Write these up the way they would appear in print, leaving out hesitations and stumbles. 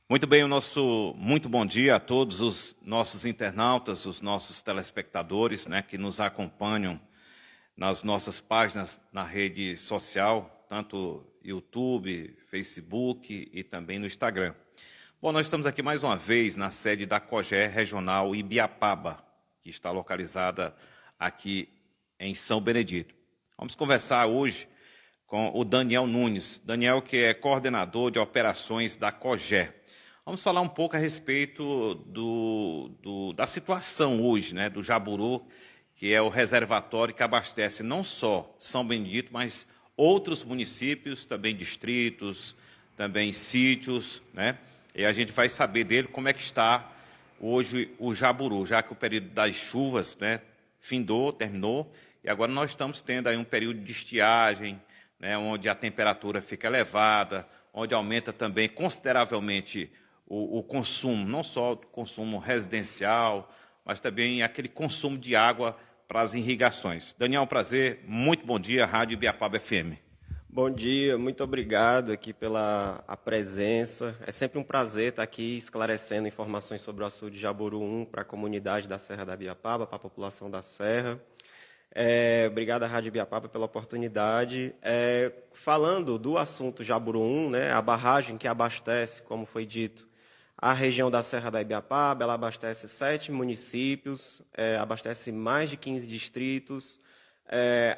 Muito bem, muito bom dia a todos os nossos internautas, os nossos telespectadores, que nos acompanham nas nossas páginas na rede social, tanto YouTube, Facebook e também no Instagram. Bom, nós estamos aqui mais uma vez na sede da COGE Regional Ibiapaba, que está localizada aqui em São Benedito. Vamos conversar hoje com o Daniel Nunes. Daniel, que é coordenador de operações da COGE. Vamos falar um pouco a respeito da situação hoje, do Jaburu, que é o reservatório que abastece não só São Benedito, mas outros municípios, também distritos, também sítios, E a gente vai saber dele como é que está hoje o Jaburu, já que o período das chuvas, terminou, e agora nós estamos tendo aí um período de estiagem, onde a temperatura fica elevada, onde aumenta também consideravelmente o consumo, não só o consumo residencial, mas também aquele consumo de água para as irrigações. Daniel, um prazer, muito bom dia, Rádio Ibiapaba FM. Bom dia, muito obrigado aqui pela presença. É sempre um prazer estar aqui esclarecendo informações sobre o açude Jaburu 1 para a comunidade da Serra da Ibiapaba, para a população da Serra. Obrigado à Rádio Ibiapaba pela oportunidade. Falando do assunto Jaburu 1, a barragem que abastece, como foi dito, a região da Serra da Ibiapaba, ela abastece 7 municípios, abastece mais de 15 distritos.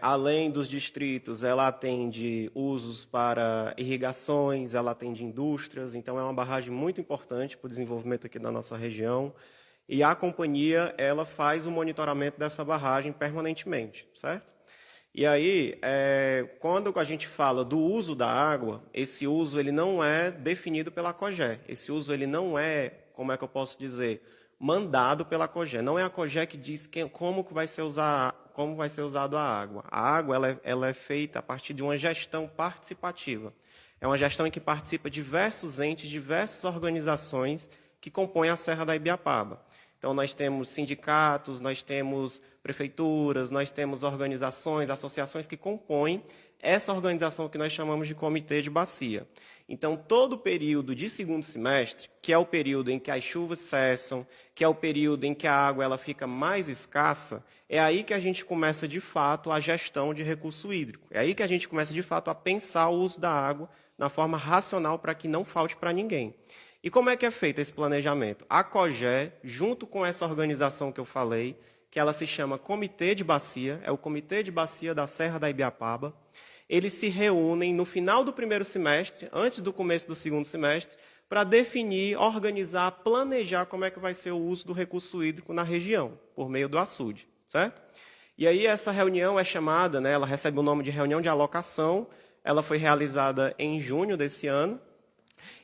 Além dos distritos, ela atende usos para irrigações, ela atende indústrias, então é uma barragem muito importante para o desenvolvimento aqui da nossa região. E a companhia, ela faz o monitoramento dessa barragem permanentemente, certo? E aí, quando a gente fala do uso da água, esse uso ele não é definido pela COGE. Esse uso ele não é, como é que eu posso dizer, mandado pela COGE. Não é a COGE que diz como vai ser usado a água. A água ela é feita a partir de uma gestão participativa. É uma gestão em que participa diversos entes, diversas organizações que compõem a Serra da Ibiapaba. Então, nós temos sindicatos, nós temos prefeituras, nós temos organizações, associações que compõem essa organização que nós chamamos de Comitê de Bacia. Então, todo o período de segundo semestre, que é o período em que as chuvas cessam, que é o período em que a água ela fica mais escassa, é aí que a gente começa, de fato, a gestão de recurso hídrico. É aí que a gente começa, de fato, a pensar o uso da água na forma racional para que não falte para ninguém. E como é que é feito esse planejamento? A COGE, junto com essa organização que eu falei, que ela se chama Comitê de Bacia, é o Comitê de Bacia da Serra da Ibiapaba, eles se reúnem no final do primeiro semestre, antes do começo do segundo semestre, para definir, organizar, planejar como é que vai ser o uso do recurso hídrico na região, por meio do açude, certo? E aí essa reunião é chamada, ela recebe o nome de reunião de alocação, ela foi realizada em junho desse ano,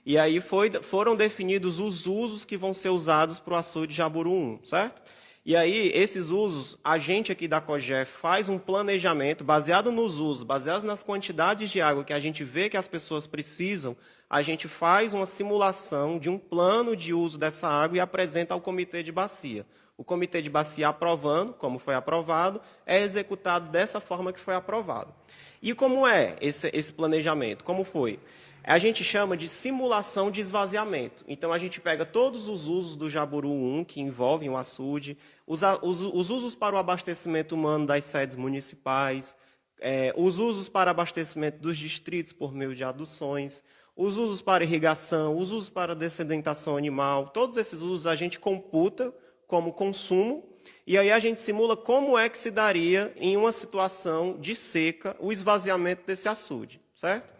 e aí foram definidos os usos que vão ser usados para o açude Jaburu 1, certo? E aí, esses usos, a gente aqui da COGE faz um planejamento baseado nos usos, baseado nas quantidades de água que a gente vê que as pessoas precisam, a gente faz uma simulação de um plano de uso dessa água e apresenta ao Comitê de Bacia. O Comitê de Bacia aprovando, como foi aprovado, é executado dessa forma que foi aprovado. E como é esse planejamento? Como foi? A gente chama de simulação de esvaziamento. Então, a gente pega todos os usos do Jaburu 1, que envolvem o açude, os usos para o abastecimento humano das sedes municipais, os usos para abastecimento dos distritos por meio de aduções, os usos para irrigação, os usos para dessedentação animal, todos esses usos a gente computa como consumo, e aí a gente simula como é que se daria, em uma situação de seca, o esvaziamento desse açude, certo?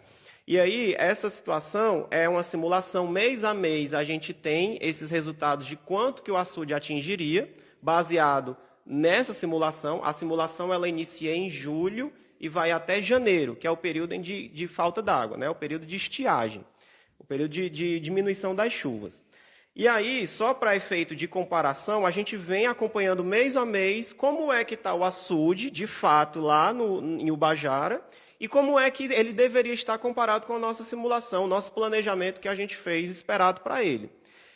E aí, essa situação é uma simulação mês a mês, a gente tem esses resultados de quanto que o açude atingiria, baseado nessa simulação. A simulação ela inicia em julho e vai até janeiro, que é o período de falta d'água, o período de estiagem, o período de diminuição das chuvas. E aí, só para efeito de comparação, a gente vem acompanhando mês a mês como é que está o açude, de fato, lá em Ubajara, e como é que ele deveria estar comparado com a nossa simulação, o nosso planejamento que a gente fez esperado para ele.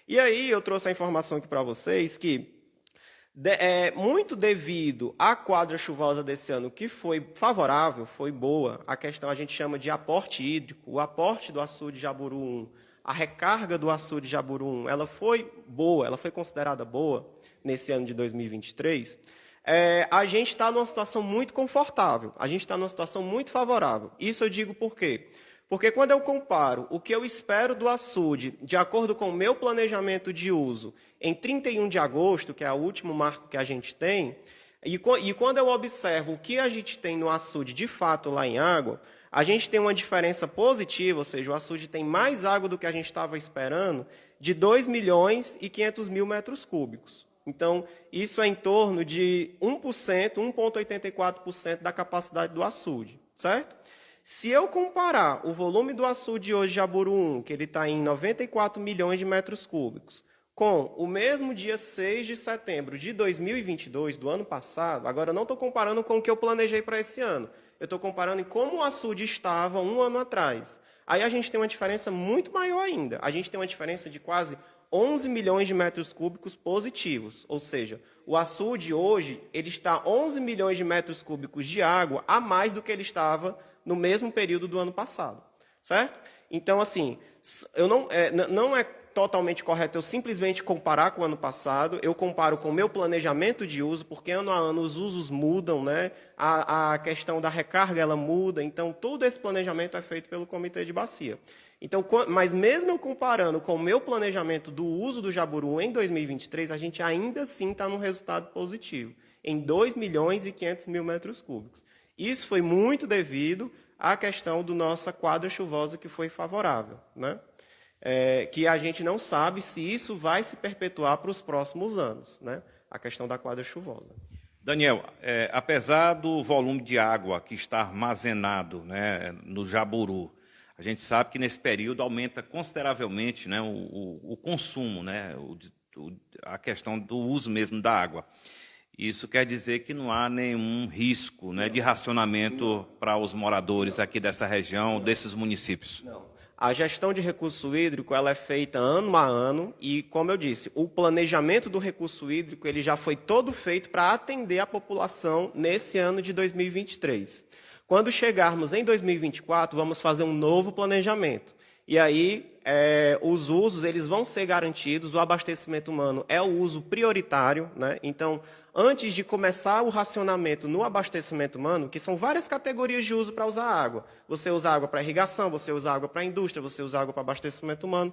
E aí eu trouxe a informação aqui para vocês que, muito devido à quadra chuvosa desse ano, que foi favorável, foi boa, a questão a gente chama de aporte hídrico, o aporte do açude Jaburu 1 a recarga do açude Jaburu 1, ela foi boa, ela foi considerada boa nesse ano de 2023, a gente está numa situação muito confortável, a gente está numa situação muito favorável. Isso eu digo por quê? Porque quando eu comparo o que eu espero do açude, de acordo com o meu planejamento de uso, em 31 de agosto, que é o último marco que a gente tem, e quando eu observo o que a gente tem no açude de fato lá em água, a gente tem uma diferença positiva, ou seja, o açude tem mais água do que a gente estava esperando, de 2 milhões e 500 mil metros cúbicos. Então, isso é em torno de 1%, 1,84% da capacidade do açude, certo? Se eu comparar o volume do açude hoje de Jaburu 1, que ele está em 94 milhões de metros cúbicos, com o mesmo dia 6 de setembro de 2022, do ano passado, agora eu não estou comparando com o que eu planejei para esse ano, eu estou comparando em como o açude estava um ano atrás. Aí a gente tem uma diferença muito maior ainda. A gente tem uma diferença de quase 11 milhões de metros cúbicos positivos. Ou seja, o açude hoje ele está 11 milhões de metros cúbicos de água a mais do que ele estava no mesmo período do ano passado, certo? Então, assim, não é totalmente correto eu simplesmente comparar com o ano passado, eu comparo com o meu planejamento de uso, porque ano a ano os usos mudam, né? A questão da recarga ela muda, então todo esse planejamento é feito pelo Comitê de Bacia. Então, mas mesmo eu comparando com o meu planejamento do uso do Jaburu em 2023, a gente ainda assim está num resultado positivo, em 2 milhões e 500 mil metros cúbicos. Isso foi muito devido à questão da nossa quadra chuvosa que foi favorável, né? Que a gente não sabe se isso vai se perpetuar para os próximos anos, né? A questão da quadra chuvosa. Daniel, apesar do volume de água que está armazenado, né, no Jaburu, a gente sabe que nesse período aumenta consideravelmente, né, o consumo, né, a questão do uso mesmo da água. Isso quer dizer que não há nenhum risco, né, de racionamento para os moradores aqui dessa região, desses municípios? Não. A gestão de recurso hídrico ela é feita ano a ano e, como eu disse, o planejamento do recurso hídrico ele já foi todo feito para atender a população nesse ano de 2023. Quando chegarmos em 2024, vamos fazer um novo planejamento. E aí, os usos eles vão ser garantidos, o abastecimento humano é o uso prioritário, né? Então, antes de começar o racionamento no abastecimento humano, que são várias categorias de uso para usar água. Você usa água para irrigação, você usa água para indústria, você usa água para abastecimento humano.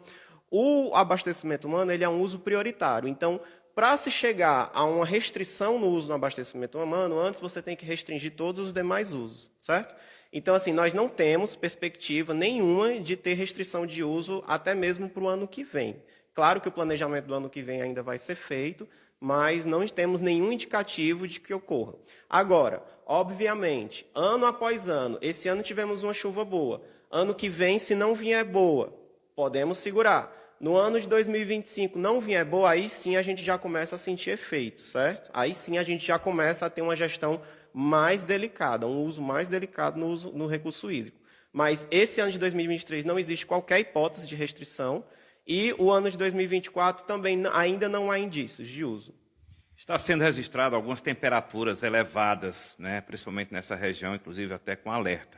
O abastecimento humano ele é um uso prioritário. Então, para se chegar a uma restrição no uso no abastecimento humano, antes você tem que restringir todos os demais usos, certo? Então, assim, nós não temos perspectiva nenhuma de ter restrição de uso até mesmo para o ano que vem. Claro que o planejamento do ano que vem ainda vai ser feito, mas não temos nenhum indicativo de que ocorra. Agora, obviamente, ano após ano, esse ano tivemos uma chuva boa, ano que vem, se não vier boa, podemos segurar. No ano de 2025 não vier boa, aí sim a gente já começa a sentir efeitos, certo? Aí sim a gente já começa a ter uma gestão mais delicada, um uso mais delicado no recurso hídrico. Mas esse ano de 2023 não existe qualquer hipótese de restrição e o ano de 2024 também ainda não há indícios de uso. Está sendo registrado algumas temperaturas elevadas, né, principalmente nessa região, inclusive até com alerta.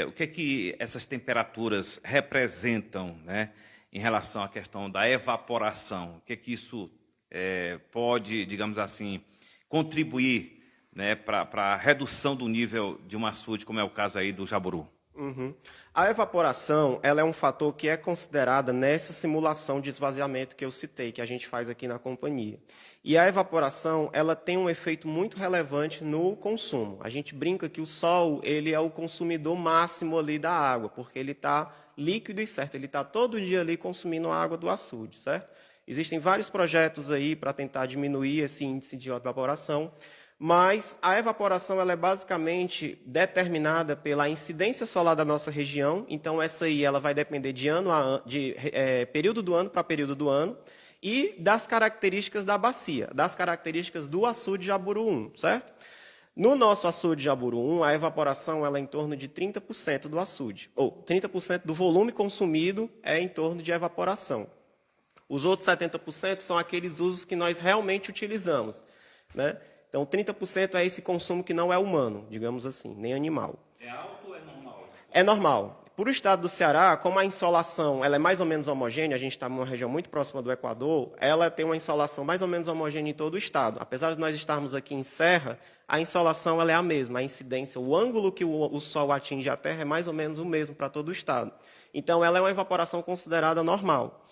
O que essas temperaturas representam, né, em relação à questão da evaporação? O que isso pode, digamos assim, contribuir, né, para a redução do nível de um açude, como é o caso aí do Jaburu? Uhum. A evaporação ela é um fator que é considerada nessa simulação de esvaziamento que eu citei, que a gente faz aqui na companhia. E a evaporação ela tem um efeito muito relevante no consumo. A gente brinca que o sol ele é o consumidor máximo ali da água, porque ele está líquido e certo, ele está todo dia ali consumindo a água do açude, certo? Existem vários projetos aí para tentar diminuir esse índice de evaporação, mas a evaporação ela é basicamente determinada pela incidência solar da nossa região, então essa aí ela vai depender de período do ano para período do ano, e das características da bacia, das características do açude Jaburu 1, certo? No nosso açude Jaburu 1, a evaporação ela é em torno de 30% do açude, ou 30% do volume consumido é em torno de evaporação. Os outros 70% são aqueles usos que nós realmente utilizamos, né? Então, 30% é esse consumo que não é humano, digamos assim, nem animal. É alto ou é normal? É normal. Por o estado do Ceará, como a insolação ela é mais ou menos homogênea, a gente está numa região muito próxima do Equador, ela tem uma insolação mais ou menos homogênea em todo o estado. Apesar de nós estarmos aqui em Serra, a insolação ela é a mesma, a incidência, o ângulo que o Sol atinge a Terra é mais ou menos o mesmo para todo o estado. Então, ela é uma evaporação considerada normal.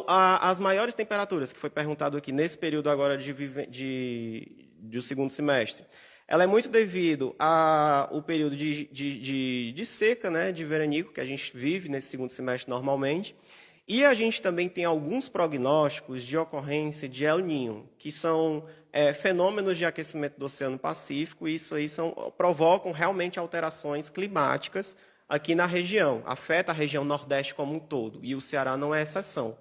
As maiores temperaturas, que foi perguntado aqui nesse período agora do segundo semestre, ela é muito devido ao período de seca, né, de veranico, que a gente vive nesse segundo semestre normalmente, e a gente também tem alguns prognósticos de ocorrência de El Niño, que são fenômenos de aquecimento do Oceano Pacífico, e isso aí provocam realmente alterações climáticas aqui na região, afeta a região Nordeste como um todo, e o Ceará não é exceção.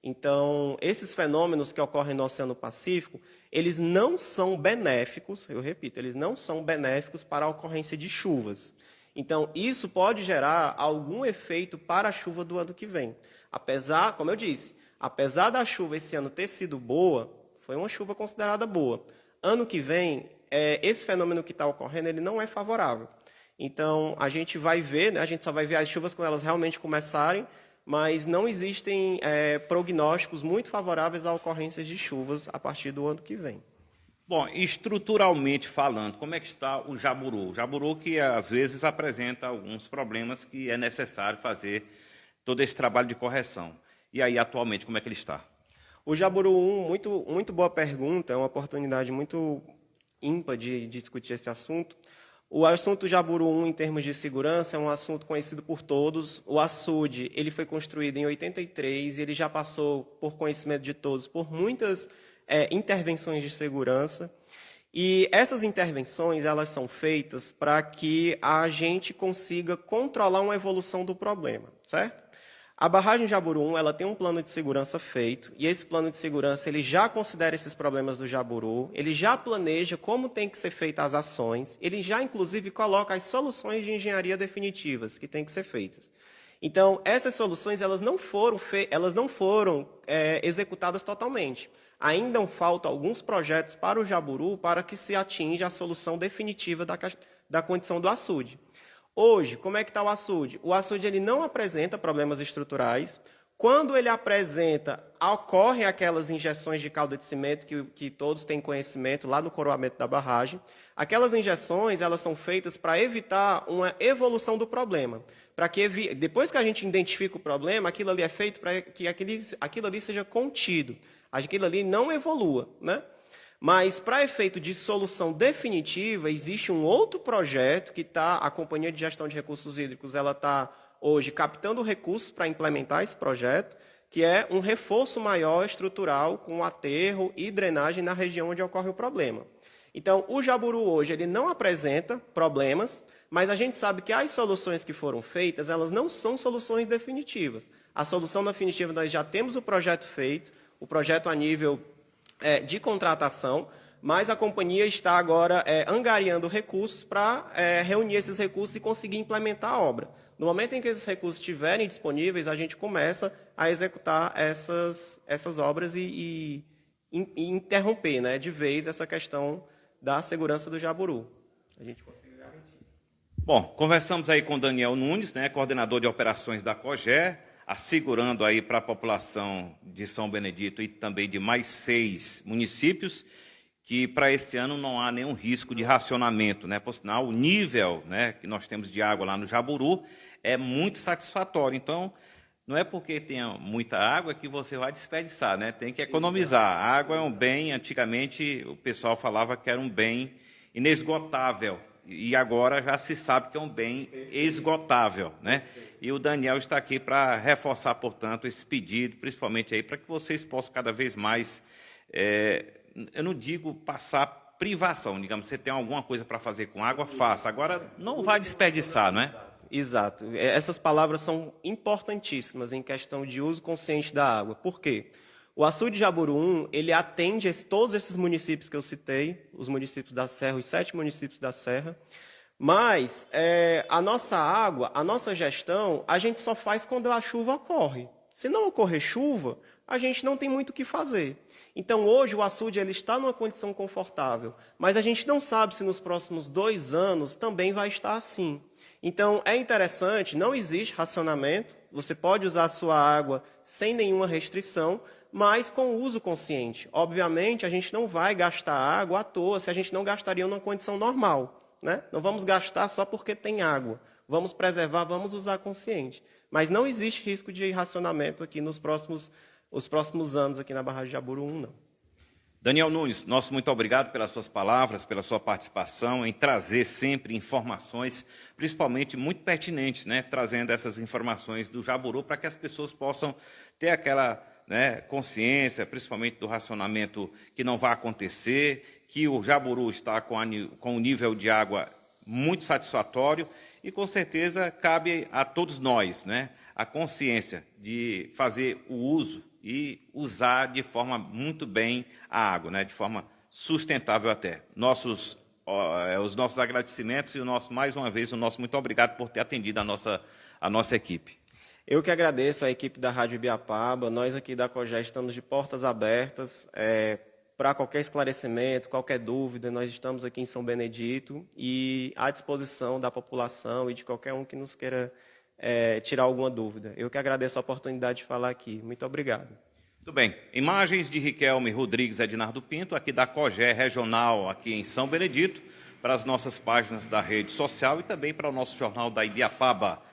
Então, esses fenômenos que ocorrem no Oceano Pacífico, eles não são benéficos, eu repito, eles não são benéficos para a ocorrência de chuvas. Então, isso pode gerar algum efeito para a chuva do ano que vem. Apesar, como eu disse, apesar da chuva esse ano ter sido boa, foi uma chuva considerada boa. Ano que vem, esse fenômeno que está ocorrendo, ele não é favorável. Então, a gente vai ver, né, a gente só vai ver as chuvas quando elas realmente começarem, mas não existem prognósticos muito favoráveis a ocorrências de chuvas a partir do ano que vem. Bom, estruturalmente falando, como é que está o jaburu? O jaburu que às vezes apresenta alguns problemas que é necessário fazer todo esse trabalho de correção. E aí, atualmente, como é que ele está? O jaburu 1, muito boa pergunta, é uma oportunidade muito ímpar de discutir esse assunto. O assunto Jaburu 1, em termos de segurança, é um assunto conhecido por todos. O açude ele foi construído em 83 e ele já passou, por conhecimento de todos, por muitas intervenções de segurança. E essas intervenções elas são feitas para que a gente consiga controlar uma evolução do problema, certo? A barragem Jaburu 1 ela tem um plano de segurança feito, e esse plano de segurança ele já considera esses problemas do Jaburu, ele já planeja como tem que ser feitas as ações, ele já, inclusive, coloca as soluções de engenharia definitivas que têm que ser feitas. Então, essas soluções elas não foram executadas totalmente. Ainda faltam alguns projetos para o Jaburu para que se atinja a solução definitiva da condição do açude. Hoje, como é que está o açude? O açude ele não apresenta problemas estruturais. Quando ele apresenta, ocorrem aquelas injeções de calda de cimento que todos têm conhecimento lá no coroamento da barragem. Aquelas injeções elas são feitas para evitar uma evolução do problema. Para que, depois que a gente identifica o problema, aquilo ali é feito para que aquilo ali seja contido. Aquilo ali não evolua, né? Mas, para efeito de solução definitiva, existe um outro projeto que a Companhia de Gestão de Recursos Hídricos ela está hoje captando recursos para implementar esse projeto, que é um reforço maior estrutural com aterro e drenagem na região onde ocorre o problema. Então, o Jaburu hoje ele não apresenta problemas, mas a gente sabe que as soluções que foram feitas elas não são soluções definitivas. A solução definitiva, nós já temos o projeto feito, o projeto a nível de contratação, mas a companhia está agora angariando recursos para reunir esses recursos e conseguir implementar a obra. No momento em que esses recursos estiverem disponíveis, a gente começa a executar essas obras e interromper, né, de vez essa questão da segurança do Jaburu. A gente consegue garantir. Bom, conversamos aí com Daniel Nunes, né, coordenador de operações da COGÉ, assegurando aí para a população de São Benedito e também de mais 6 municípios que para esse ano não há nenhum risco de racionamento, né? Por sinal, o nível, né, que nós temos de água lá no Jaburu é muito satisfatório. Então, não é porque tenha muita água que você vai desperdiçar, né? Tem que economizar. A água é um bem, antigamente o pessoal falava que era um bem inesgotável. E agora já se sabe que é um bem esgotável, né? E o Daniel está aqui para reforçar, portanto, esse pedido, principalmente aí para que vocês possam cada vez mais, eu não digo passar privação, digamos, você tem alguma coisa para fazer com água, faça. Agora, não vai desperdiçar, não é? Exato. Essas palavras são importantíssimas em questão de uso consciente da água. Por quê? O açude Jaburu 1, ele atende todos esses municípios que eu citei, os municípios da Serra, os 7 municípios da Serra, mas a nossa água, a nossa gestão, a gente só faz quando a chuva ocorre. Se não ocorrer chuva, a gente não tem muito o que fazer. Então, hoje, o açude ele está numa condição confortável, mas a gente não sabe se nos próximos 2 anos também vai estar assim. Então, é interessante, não existe racionamento, você pode usar a sua água sem nenhuma restrição, mas com uso consciente. Obviamente, a gente não vai gastar água à toa se a gente não gastaria numa condição normal, né? Não vamos gastar só porque tem água. Vamos preservar, vamos usar consciente. Mas não existe risco de racionamento aqui nos próximos anos aqui na barragem de Jaburu 1, não. Daniel Nunes, nosso muito obrigado pelas suas palavras, pela sua participação, em trazer sempre informações, principalmente muito pertinentes, né? Trazendo essas informações do Jaburu para que as pessoas possam ter aquela, né, consciência, principalmente do racionamento que não vai acontecer, que o Jaburu está com um nível de água muito satisfatório e, com certeza, cabe a todos nós, né, a consciência de fazer o uso e usar de forma muito bem a água, né, de forma sustentável até. Os nossos agradecimentos e mais uma vez, o nosso muito obrigado por ter atendido a nossa equipe. Eu que agradeço a equipe da Rádio Ibiapaba, nós aqui da COGÉ estamos de portas abertas para qualquer esclarecimento, qualquer dúvida, nós estamos aqui em São Benedito e à disposição da população e de qualquer um que nos queira tirar alguma dúvida. Eu que agradeço a oportunidade de falar aqui. Muito obrigado. Muito bem. Imagens de Riquelme Rodrigues Ednardo Pinto, aqui da COGÉ Regional, aqui em São Benedito, para as nossas páginas da rede social e também para o nosso jornal da Ibiapaba.